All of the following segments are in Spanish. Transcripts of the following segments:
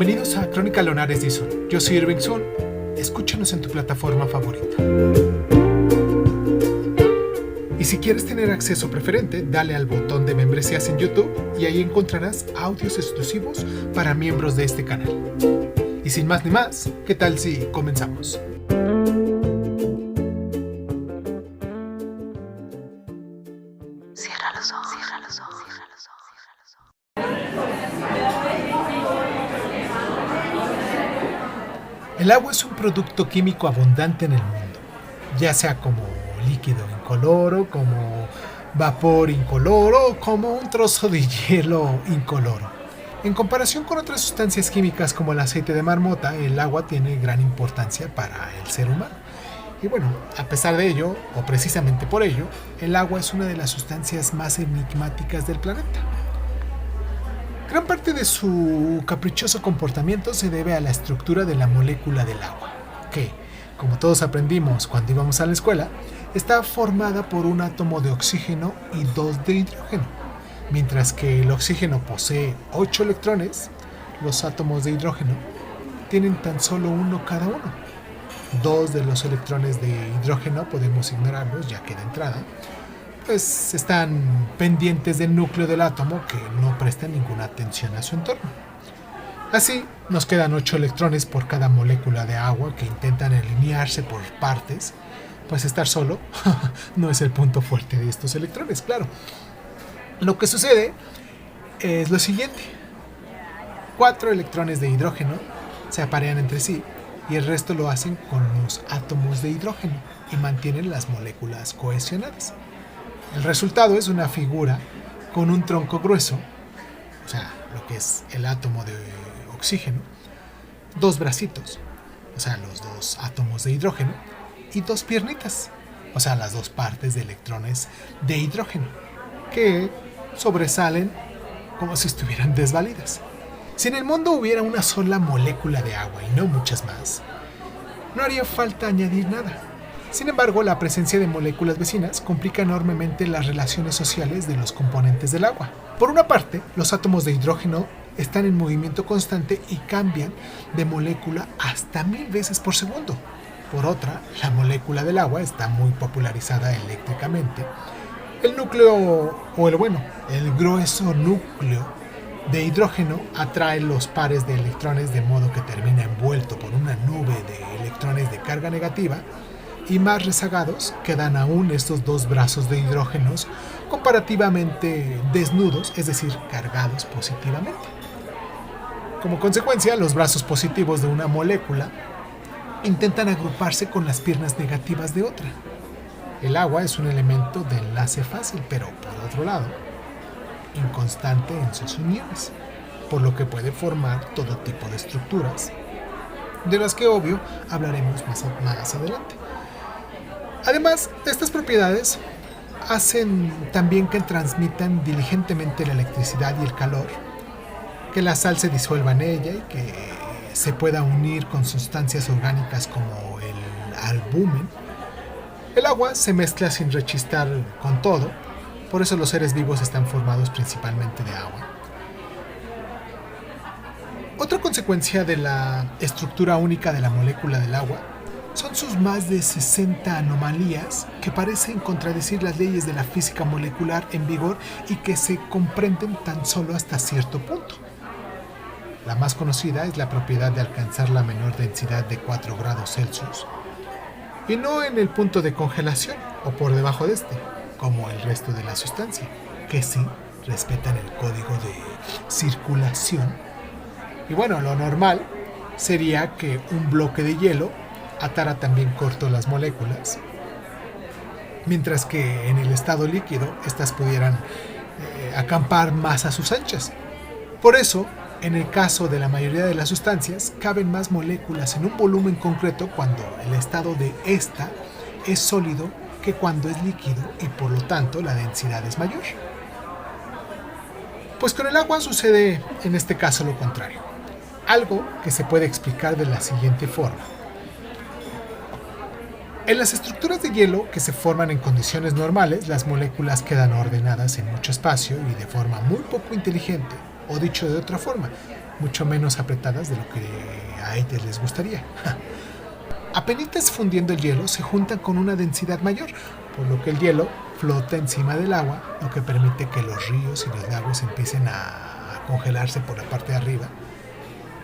Bienvenidos a Crónica Lunares de Sun. Yo soy Irving Sun. Escúchanos en tu plataforma favorita. Y si quieres tener acceso preferente, dale al botón de membresías en YouTube y ahí encontrarás audios exclusivos para miembros de este canal. Y sin más ni más, ¿qué tal si comenzamos? Cierra los ojos, cierra los ojos, cierra los ojos. El agua es un producto químico abundante en el mundo, ya sea como líquido incoloro, como vapor incoloro o como un trozo de hielo incoloro. En comparación con otras sustancias químicas como el aceite de marmota, el agua tiene gran importancia para el ser humano. Y bueno, a pesar de ello, o precisamente por ello, el agua es una de las sustancias más enigmáticas del planeta. Gran parte de su caprichoso comportamiento se debe a la estructura de la molécula del agua, que, como todos aprendimos cuando íbamos a la escuela, está formada por un átomo de oxígeno y 2 de hidrógeno. Mientras que el oxígeno posee 8 electrones, los átomos de hidrógeno tienen tan solo uno cada uno. 2 de los electrones de hidrógeno podemos ignorarlos, ya que de entrada pues están pendientes del núcleo del átomo que no prestan ninguna atención a su entorno. Así nos quedan 8 electrones por cada molécula de agua que intentan alinearse por partes, pues estar solo no es el punto fuerte de estos electrones, claro. Lo que sucede es lo siguiente: 4 electrones de hidrógeno se aparean entre sí y el resto lo hacen con los átomos de hidrógeno y mantienen las moléculas cohesionadas. El resultado es una figura con un tronco grueso, o sea, lo que es el átomo de oxígeno, 2 bracitos, o sea, los 2 átomos de hidrógeno, y 2 piernitas, o sea, las 2 partes de electrones de hidrógeno, que sobresalen como si estuvieran desvalidas. Si en el mundo hubiera una sola molécula de agua y no muchas más, no haría falta añadir nada. Sin embargo, la presencia de moléculas vecinas complica enormemente las relaciones sociales de los componentes del agua. Por una parte, los átomos de hidrógeno están en movimiento constante y cambian de molécula hasta 1000 veces por segundo. Por otra, la molécula del agua está muy popularizada eléctricamente. El núcleo, el grueso núcleo de hidrógeno atrae los pares de electrones de modo que termina envuelto por una nube de electrones de carga negativa, y más rezagados quedan aún estos 2 brazos de hidrógenos comparativamente desnudos, es decir, cargados positivamente. Como consecuencia, los brazos positivos de una molécula intentan agruparse con las piernas negativas de otra. El agua es un elemento de enlace fácil, pero por otro lado, inconstante en sus uniones, por lo que puede formar todo tipo de estructuras, de las que obvio hablaremos más adelante. Además, estas propiedades hacen también que transmitan diligentemente la electricidad y el calor, que la sal se disuelva en ella y que se pueda unir con sustancias orgánicas como el albumen. El agua se mezcla sin rechistar con todo, por eso los seres vivos están formados principalmente de agua. Otra consecuencia de la estructura única de la molécula del agua son sus más de 60 anomalías que parecen contradecir las leyes de la física molecular en vigor y que se comprenden tan solo hasta cierto punto. La más conocida es la propiedad de alcanzar la menor densidad de 4 grados Celsius, y no en el punto de congelación o por debajo de este, como el resto de la sustancia, que sí respetan el código de circulación. Y bueno, lo normal sería que un bloque de hielo atara también corto las moléculas, mientras que en el estado líquido estas pudieran acampar más a sus anchas. Por eso, en el caso de la mayoría de las sustancias, caben más moléculas en un volumen concreto cuando el estado de esta es sólido que cuando es líquido, y por lo tanto la densidad es mayor. Pues con el agua sucede en este caso lo contrario, algo que se puede explicar de la siguiente forma. En las estructuras de hielo que se forman en condiciones normales, las moléculas quedan ordenadas en mucho espacio y de forma muy poco inteligente, o dicho de otra forma, mucho menos apretadas de lo que a ellas les gustaría. Apenitas fundiendo el hielo se juntan con una densidad mayor, por lo que el hielo flota encima del agua, lo que permite que los ríos y los lagos empiecen a congelarse por la parte de arriba.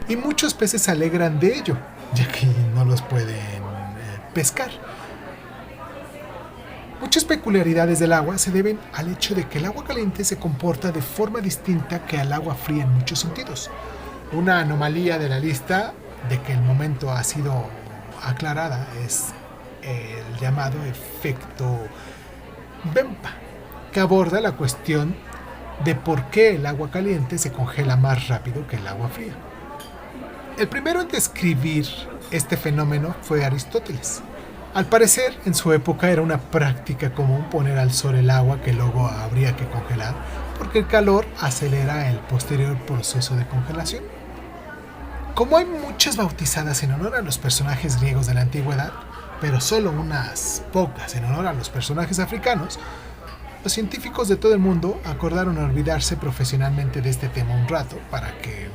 Y muchos peces se alegran de ello, ya que no los pueden pescar. Muchas peculiaridades del agua se deben al hecho de que el agua caliente se comporta de forma distinta que el agua fría en muchos sentidos. Una anomalía de la lista de que el momento ha sido aclarada es el llamado efecto Vempa, que aborda la cuestión de por qué el agua caliente se congela más rápido que el agua fría. El primero en describir este fenómeno fue Aristóteles. Al parecer, en su época era una práctica común poner al sol el agua que luego habría que congelar, porque el calor acelera el posterior proceso de congelación. Como hay muchas bautizadas en honor a los personajes griegos de la antigüedad, pero solo unas pocas en honor a los personajes africanos, los científicos de todo el mundo acordaron olvidarse profesionalmente de este tema un rato para que,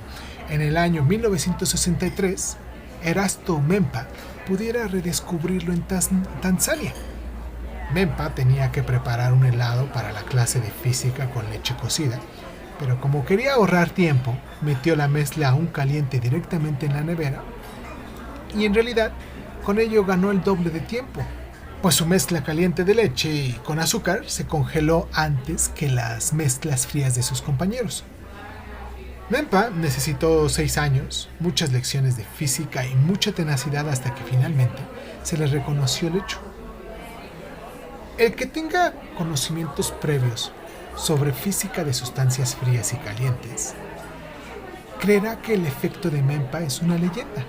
en el año 1963, Erasto Mempa pudiera redescubrirlo en Tanzania. Mempa tenía que preparar un helado para la clase de física con leche cocida, pero como quería ahorrar tiempo, metió la mezcla aún caliente directamente en la nevera y en realidad con ello ganó el doble de tiempo, pues su mezcla caliente de leche y con azúcar se congeló antes que las mezclas frías de sus compañeros. Mempa necesitó 6 años, muchas lecciones de física y mucha tenacidad hasta que finalmente se le reconoció el hecho. El que tenga conocimientos previos sobre física de sustancias frías y calientes creerá que el efecto de Mempa es una leyenda.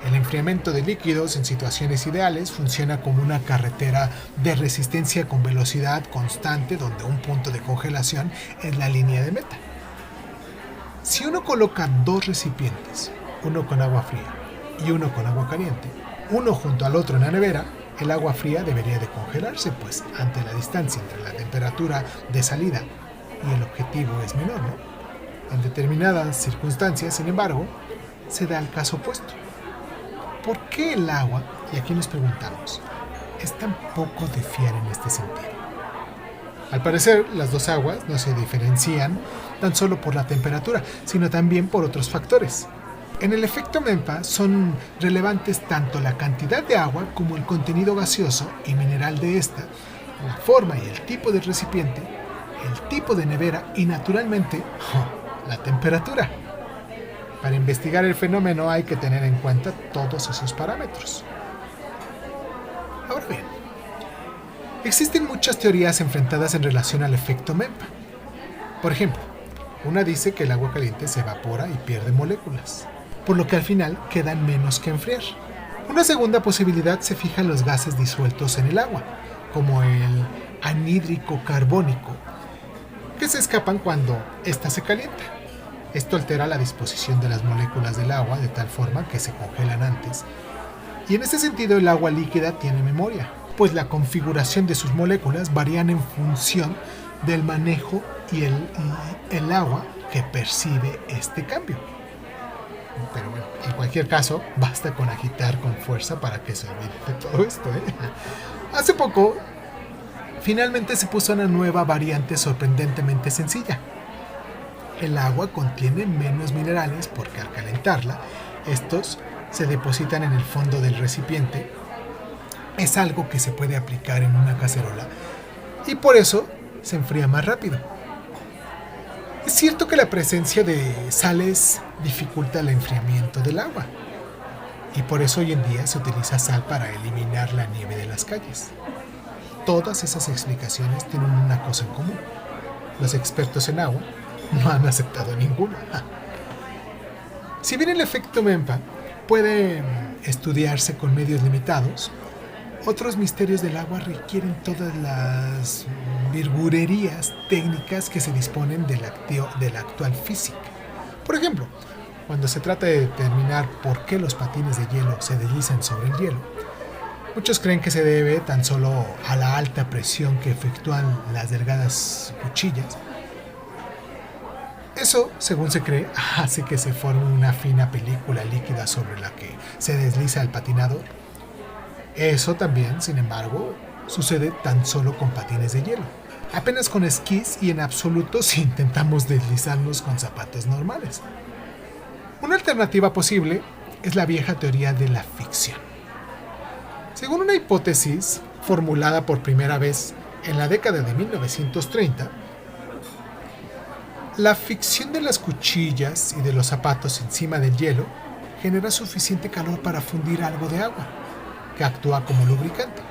El enfriamiento de líquidos en situaciones ideales funciona como una carretera de resistencia con velocidad constante donde un punto de congelación es la línea de meta. Si uno coloca 2 recipientes, uno con agua fría y uno con agua caliente, uno junto al otro en la nevera, el agua fría debería de congelarse, pues ante la distancia entre la temperatura de salida y el objetivo es menor, ¿no? En determinadas circunstancias, sin embargo, se da el caso opuesto. ¿Por qué el agua, y aquí nos preguntamos, es tan poco de fiar en este sentido? Al parecer, las dos aguas no se diferencian tan solo por la temperatura, sino también por otros factores. En el efecto Mempa son relevantes tanto la cantidad de agua como el contenido gaseoso y mineral de esta, la forma y el tipo del recipiente, el tipo de nevera y, naturalmente, la temperatura. Para investigar el fenómeno hay que tener en cuenta todos esos parámetros. Ahora bien, existen muchas teorías enfrentadas en relación al efecto Mempa. Por ejemplo, una dice que el agua caliente se evapora y pierde moléculas, por lo que al final quedan menos que enfriar. Una segunda posibilidad se fija en los gases disueltos en el agua, como el anhídrico carbónico, que se escapan cuando ésta se calienta. Esto altera la disposición de las moléculas del agua de tal forma que se congelan antes. Y en este sentido el agua líquida tiene memoria, pues la configuración de sus moléculas varían en función del manejo y el agua que percibe este cambio. Pero bueno, en cualquier caso, basta con agitar con fuerza para que se olvide de todo esto, ¿eh? Hace poco, finalmente se puso una nueva variante sorprendentemente sencilla. El agua contiene menos minerales porque al calentarla, estos se depositan en el fondo del recipiente. Es algo que se puede aplicar en una cacerola y por eso se enfría más rápido. Es cierto que la presencia de sales dificulta el enfriamiento del agua y por eso hoy en día se utiliza sal para eliminar la nieve de las calles. Todas esas explicaciones tienen una cosa en común: los expertos en agua no han aceptado ninguna. Si bien el efecto Mempa puede estudiarse con medios limitados, otros misterios del agua requieren todas las virguerías técnicas que se disponen de la actual física. Por ejemplo, cuando se trata de determinar por qué los patines de hielo se deslizan sobre el hielo, muchos creen que se debe tan solo a la alta presión que efectúan las delgadas cuchillas. Es Eso, según se cree, hace que se forme una fina película líquida sobre la que se desliza el patinador. Eso también, sin embargo, sucede tan solo con patines de hielo, apenas con esquís y en absoluto si intentamos deslizarnos con zapatos normales. Una alternativa posible es la vieja teoría de la ficción. Según una hipótesis formulada por primera vez en la década de 1930, la ficción de las cuchillas y de los zapatos encima del hielo genera suficiente calor para fundir algo de agua, que actúa como lubricante.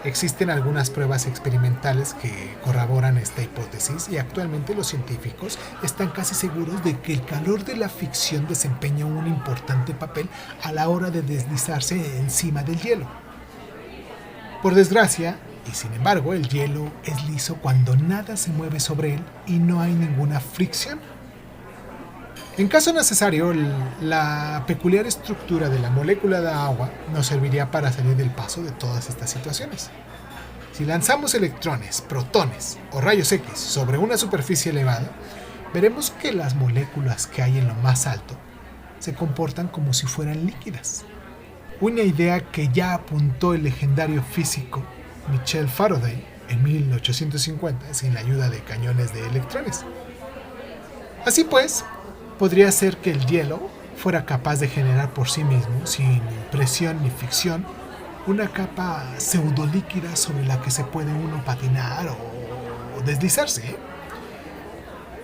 Existen algunas pruebas experimentales que corroboran esta hipótesis y actualmente los científicos están casi seguros de que el calor de la ficción desempeña un importante papel a la hora de deslizarse encima del hielo. Por desgracia, y sin embargo, el hielo es liso cuando nada se mueve sobre él y no hay ninguna fricción. En caso necesario, la peculiar estructura de la molécula de agua nos serviría para salir del paso de todas estas situaciones. Si lanzamos electrones, protones o rayos X sobre una superficie elevada, veremos que las moléculas que hay en lo más alto se comportan como si fueran líquidas. Una idea que ya apuntó el legendario físico Michel Faraday en 1850 sin la ayuda de cañones de electrones. Así pues, podría ser que el hielo fuera capaz de generar por sí mismo, sin presión ni fricción, una capa pseudolíquida sobre la que se puede uno patinar o deslizarse.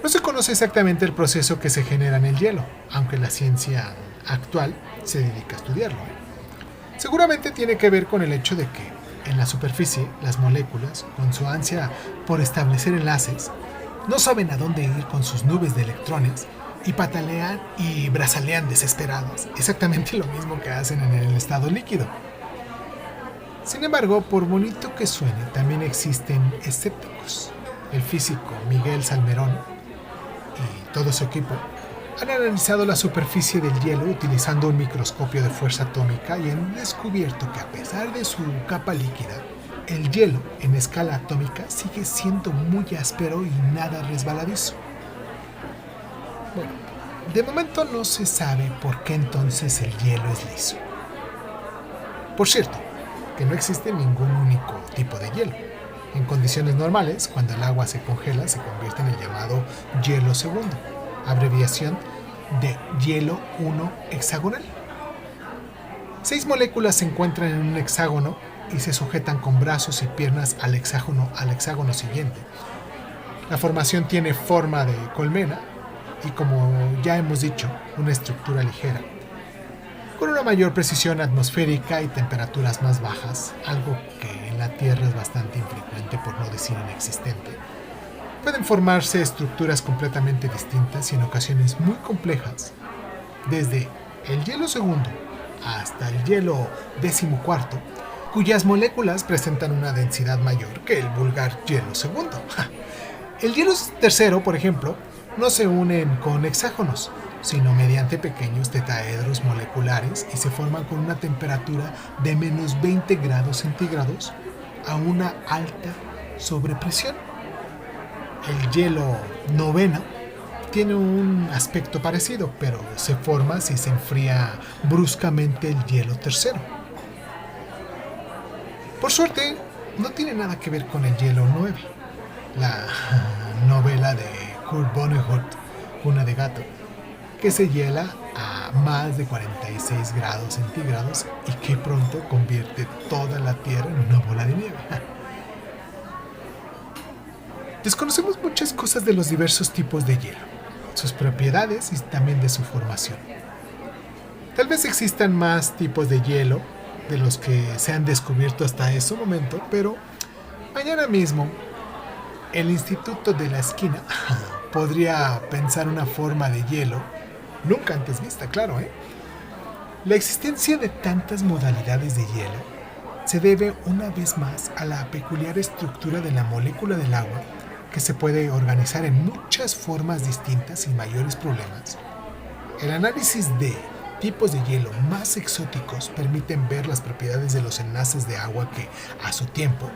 No se conoce exactamente el proceso que se genera en el hielo, aunque la ciencia actual se dedica a estudiarlo. Seguramente tiene que ver con el hecho de que en la superficie las moléculas, con su ansia por establecer enlaces, no saben a dónde ir con sus nubes de electrones y patalean y brazalean desesperadas, exactamente lo mismo que hacen en el estado líquido. Sin embargo, por bonito que suene, también existen escépticos. El físico Miguel Salmerón y todo su equipo han analizado la superficie del hielo utilizando un microscopio de fuerza atómica y han descubierto que a pesar de su capa líquida, el hielo en escala atómica sigue siendo muy áspero y nada resbaladizo. Bueno, de momento no se sabe por qué entonces el hielo es liso. Por cierto, que no existe ningún único tipo de hielo. En condiciones normales, cuando el agua se congela, se convierte en el llamado hielo segundo, abreviación de hielo 1 hexagonal. 6 moléculas se encuentran en un hexágono y se sujetan con brazos y piernas al hexágono siguiente. La formación tiene forma de colmena y, como ya hemos dicho, una estructura ligera, con una mayor precisión atmosférica y temperaturas más bajas, algo que en la Tierra es bastante infrecuente, por no decir inexistente. Pueden formarse estructuras completamente distintas y en ocasiones muy complejas, desde el hielo segundo hasta el hielo 14, cuyas moléculas presentan una densidad mayor que el vulgar hielo segundo. El hielo tercero, por ejemplo, no se unen con hexágonos, sino mediante pequeños tetraedros moleculares y se forman con una temperatura de menos 20 grados centígrados a una alta sobrepresión. El hielo noveno tiene un aspecto parecido, pero se forma si se enfría bruscamente el hielo tercero. Por suerte, no tiene nada que ver con el hielo 9, la novela de Kurt Vonnegut, Cuna de Gato, que se hiela a más de 46 grados centígrados y que pronto convierte toda la Tierra en una bola de nieve. Desconocemos muchas cosas de los diversos tipos de hielo, sus propiedades y también de su formación. Tal vez existan más tipos de hielo de los que se han descubierto hasta ese momento, pero mañana mismo el Instituto de la Esquina podría pensar una forma de hielo nunca antes vista, claro, La existencia de tantas modalidades de hielo se debe una vez más a la peculiar estructura de la molécula del agua, que se puede organizar en muchas formas distintas sin mayores problemas. El análisis de tipos de hielo más exóticos permiten ver las propiedades de los enlaces de agua que, a su tiempo,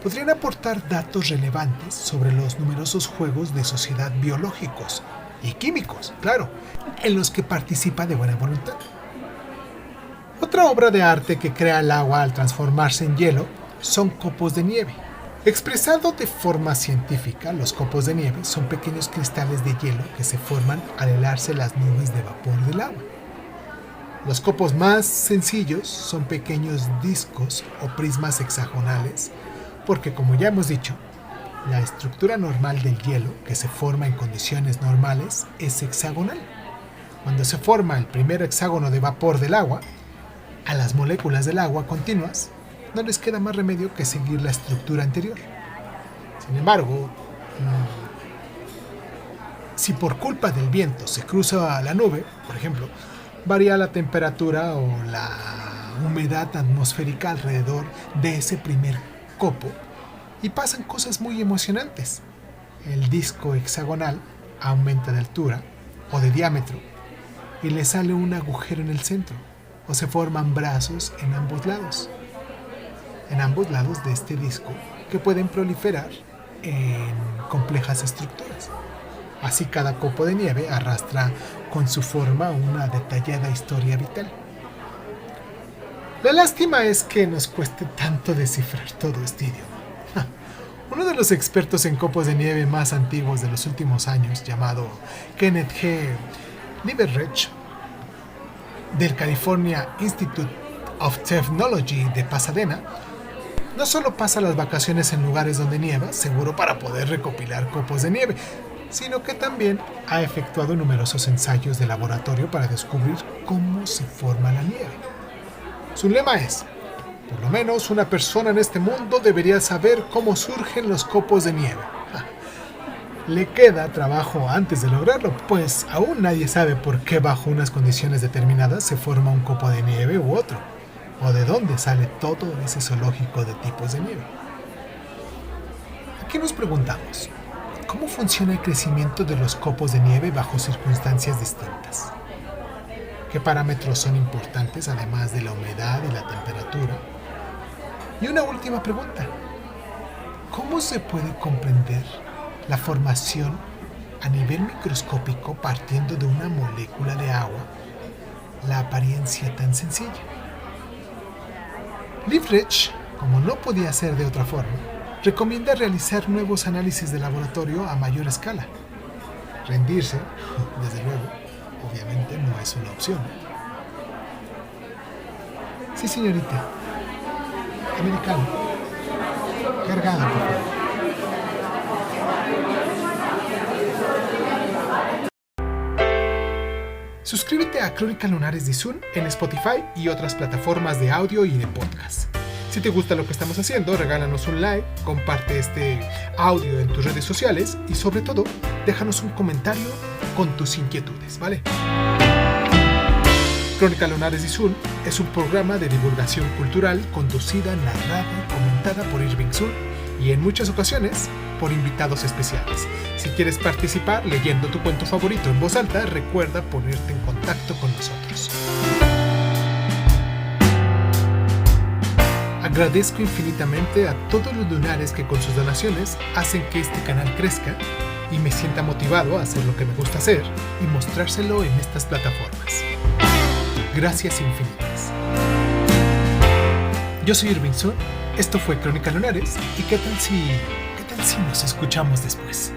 podrían aportar datos relevantes sobre los numerosos juegos de sociedad biológicos y químicos, claro, en los que participa de buena voluntad. Otra obra de arte que crea el agua al transformarse en hielo son copos de nieve. Expresado de forma científica, los copos de nieve son pequeños cristales de hielo que se forman al helarse las nubes de vapor del agua. Los copos más sencillos son pequeños discos o prismas hexagonales, porque como ya hemos dicho, la estructura normal del hielo que se forma en condiciones normales es hexagonal. Cuando se forma el primer hexágono de vapor del agua, a las moléculas del agua continuas no les queda más remedio que seguir la estructura anterior. Sin embargo, si por culpa del viento se cruza la nube, por ejemplo, varía la temperatura o la humedad atmosférica alrededor de ese primer copo y pasan cosas muy emocionantes. El disco hexagonal aumenta de altura o de diámetro y le sale un agujero en el centro o se forman brazos en ambos lados de este disco que pueden proliferar en complejas estructuras. Así cada copo de nieve arrastra con su forma una detallada historia vital. La lástima es que nos cueste tanto descifrar todo este idioma. Uno de los expertos en copos de nieve más antiguos de los últimos años, llamado Kenneth G. Liebrecht, del California Institute of Technology de Pasadena, no solo pasa las vacaciones en lugares donde nieva, seguro para poder recopilar copos de nieve, sino que también ha efectuado numerosos ensayos de laboratorio para descubrir cómo se forma la nieve. Su lema es: por lo menos una persona en este mundo debería saber cómo surgen los copos de nieve. Le queda trabajo antes de lograrlo, pues aún nadie sabe por qué bajo unas condiciones determinadas se forma un copo de nieve u otro, o de dónde sale todo ese zoológico de tipos de nieve. Aquí nos preguntamos, ¿cómo funciona el crecimiento de los copos de nieve bajo circunstancias distintas? ¿Qué parámetros son importantes además de la humedad y la temperatura? Y una última pregunta, ¿cómo se puede comprender la formación a nivel microscópico partiendo de una molécula de agua, la apariencia tan sencilla? Liebrecht, como no podía ser de otra forma, recomienda realizar nuevos análisis de laboratorio a mayor escala. Rendirse, desde luego, obviamente no es una opción. Sí, señorita. Americano. Cargado, por favor. Suscríbete a Crónicas Lunares de Zoom en Spotify y otras plataformas de audio y de podcast. Si te gusta lo que estamos haciendo, regálanos un like, comparte este audio en tus redes sociales y sobre todo, déjanos un comentario con tus inquietudes, ¿vale? Crónicas Lunares de Zoom es un programa de divulgación cultural conducida, narrada y comentada por Irving Sun y en muchas ocasiones por invitados especiales. Si quieres participar leyendo tu cuento favorito en voz alta, recuerda ponerte en contacto con nosotros. Agradezco infinitamente a todos los lunares que con sus donaciones hacen que este canal crezca y me sienta motivado a hacer lo que me gusta hacer y mostrárselo en estas plataformas. Gracias infinitas. Yo soy Irving Sun, esto fue Crónicas Lunares y ¿qué tal si nos escuchamos después?